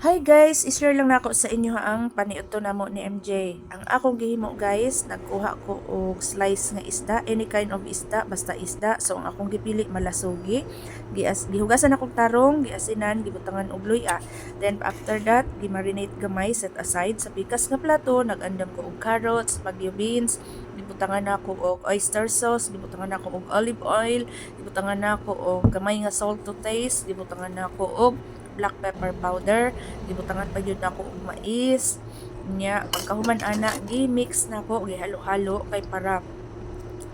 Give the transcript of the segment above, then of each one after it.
Hi guys, i-share lang nako sa inyo ang paniudto namo ni MJ. Ang akong gihimo guys, nagkuha ko og slice nga isda, any kind of isda, basta isda. So ang akong gipili malasugi. Gihugasan akong tarong, giasinan, gibutangan og luya. Then after that, gimarinate gamay, set aside sa pikas nga plato, nagandam ko og carrots, bagyo beans, gibutangan nako og oyster sauce, gibutangan nako og olive oil, gibutangan nako og gamay nga salt to taste, gibutangan nako og black pepper powder, gibutangan pa gyud nako og mais nya pagkahuman ana gi-mix nako gihalo-halo kay para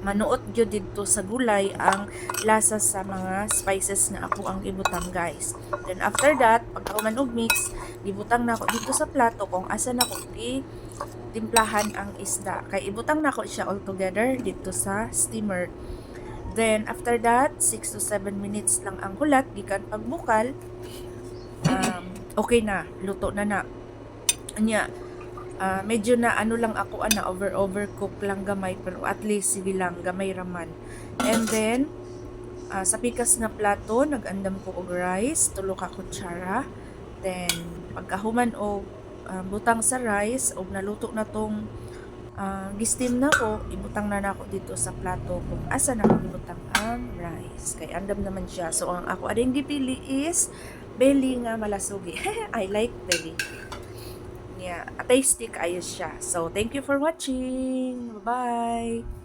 manuot gyud didto sa gulay ang lasa sa mga spices na ako ang ibutang guys. Then after that, pagkahuman og mix, gibutang nako dito sa plato kung asa nako timplahan ang isda. Kay ibutang nako siya all together dito sa steamer. Then after that, 6 to 7 minutes lang ang hulat gikan pagbukal. Okay na, luto na na. Anya, medyo na ano lang ako overcook lang gamay pero at least sige lang gamay raman. And then sa pikas nga plato nagandam ko og rice, tulo ka kutsara. Then pagkahuman og butang sa rice og naluto na tong gi-steam na ko, ibutang na nako dito sa plato kung asa na ko ibutang ang rice. Kay andam naman siya. So ang ako ading gipili is belly nga malasugi. I like belly. Yeah, tasty kayo siya. So thank you for watching. Bye-bye.